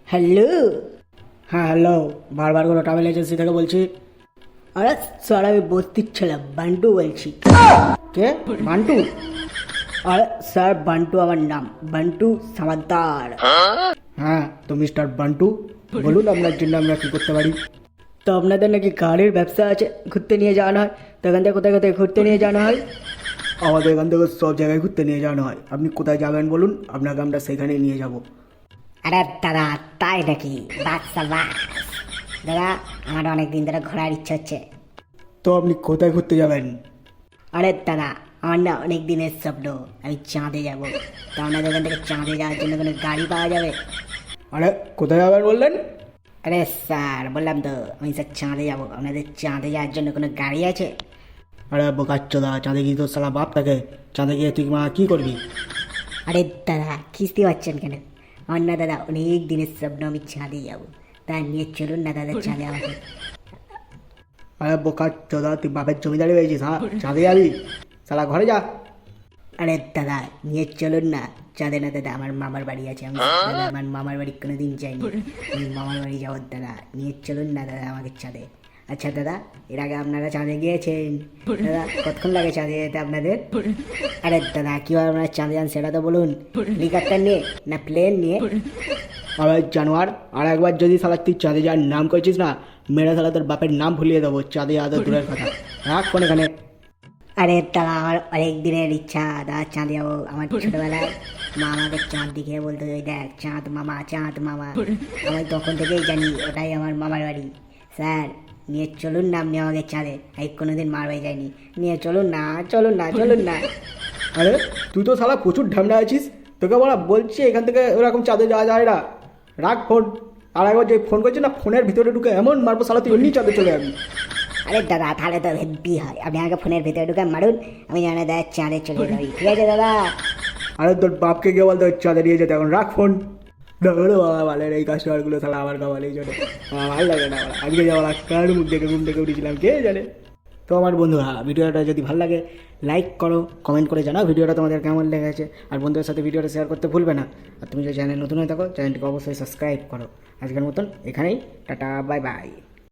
Hello. হ্যাঁ hello, বারবার করে ট্রাভেল এজেন্সি থেকে বলছি। আরে স্যার, আমি বস্তির ছেলে বান্টু বলছি। কে? বান্টু? আরে স্যার, বান্টু আমার নাম, বান্টু সামাদ্দার। হ্যাঁ, তো মিস্টার বান্টু বলুন আপনার জন্য আমরা কি করতে পারি। তো আপনাদের নাকি গাড়ির ব্যবসা আছে, ঘুরতে নিয়ে যাওয়ানো হয়, তো এখান থেকে কোথায় কোথায় ঘুরতে নিয়ে যাওয়ানো হয়? আমাদের এখান থেকে সব জায়গায় ঘুরতে নিয়ে যাওয়ানো হয়। আপনি কোথায় যাবেন বলুন, আপনাকে আমরা সেখানেই নিয়ে যাব। আরে দাদা, তাই নাকি? বাচ্চা বাস দাদা, আমার অনেক দিন ধরে ঘোরার ইচ্ছা হচ্ছে। তো আপনি কোথায় ঘুরতে যাবেন? আরে দাদা, আমার না অনেক দিনের স্বপ্ন, আমি চাঁদে যাব। তো আপনাদের এখান থেকে চাঁদে যাওয়ার জন্য কোনো গাড়ি পাওয়া যাবে? আরে কোথায় যাবেন বললেন? আরে স্যার, বললাম তো আমি স্যার চাঁদে যাবো, আপনাদের চাঁদে যাওয়ার জন্য কোনো গাড়ি আছে? আরে বোকাচ্চোদা, চাঁদে গিয়ে তো সালা বাপ থাকে। চাঁদে গিয়ে তুই মা কী করবি? আরে দাদা, খিস্তি পাচ্ছেন কেন? আমার না দাদা অনেক দিনের স্বপ্ন, আমি চাঁদে যাবো। তা নিয়ে চলুন না দাদা চাঁদে আমাকে। আরে বোকাচ্চোদা, তুই বাপের জমিদারি হয়েছিস? হ্যাঁ, চাঁদে যাবি? সালা ঘরে যা। আরে দাদা, নিয়ে চলুন না চাঁদে। না দাদা, আমার মামার বাড়ি আছে, আমি দাদা আমার মামার বাড়ি কোনোদিন যাইনি, আমি মামার বাড়ি যাবো। দাদা নিয়ে চলুন না দাদা আমাকে চাঁদে। আচ্ছা দাদা, এর আগে আপনারা চাঁদে গিয়েছেন? দাদা কতক্ষণ লাগে চাঁদে যেতে আপনাদের? আরে দাদা, কীভাবে আপনারা চাঁদে যান সেটা তো বলুন। হেলিকপ্টার নিয়ে না প্লেন নিয়ে? আরে জানোয়ার, আর একবার যদি সালা তুই চাঁদে যাওয়ার নাম করছিস না, মেরে সালা তোর বাপের নাম ভুলিয়ে দেবো। চাঁদে যাওয়া দূরের কথা, রাখ ফোন এখানে। আরে দাদা, আমার অনেক দিনের ইচ্ছা দাদা চাঁদে যাবো। আমার ছোটবেলায় মা আমাকে চাঁদ দেখিয়ে বলতো, ওই দেখ চাঁদ মামা, চাঁদ মামা। আমি তখন থেকেই জানি ওটাই আমার মামার বাড়ি। স্যার নিয়ে চলুন না আপনি আমাকে চাঁদে, আমি কোনোদিন মার বাড়ি যাইনি, নিয়ে চলুন না, চলুন না, চলুন না। আরে তুই তো সালা প্রচুর ঢামনা আছিস, তোকে বলা বলছি এখান থেকে ওরকম চাঁদে যাওয়া যায় না। রাখ ফোন। আর একবার যে ফোন করছিস না, ফোনের ভিতরে ঢুকে এমন মারবো সালা তুই এমনি চাঁদে চলে যাবি। আরে দাদা, তাহলে তো হেব্বি হয়, আপনি আমাকে ফোনের ভিতরে ঢুকে মারুন, আমি জানি দাদা চাঁদে চলে যাই, ঠিক আছে দাদা? আরে তোর বাপকে গিয়ে বলতে চাঁদে নিয়ে যেতে, এখন রাখ ফোন। ধরো বাবা, বালের এই কাস্টমারগুলো সালা আমার গাওয়ালেই জন্য আমার ভালো লাগে না। আজকে যাওয়ার কার মুখ দেখে ঘুম থেকে উঠেছিলাম কে জানে। তো আমার বন্ধুরা, ভিডিওটা যদি ভালো লাগে লাইক করো, কমেন্ট করে জানাও ভিডিওটা তোমাদের কেমন লেগেছে। আর বন্ধুদের সাথে ভিডিওটা শেয়ার করতে ভুলবে না। আর তুমি যদি চ্যানেল নতুন হয়ে থাকো, চ্যানেলটিকে অবশ্যই সাবস্ক্রাইব করো। আজকের মতন এখানেই টাটা, বাই বাই।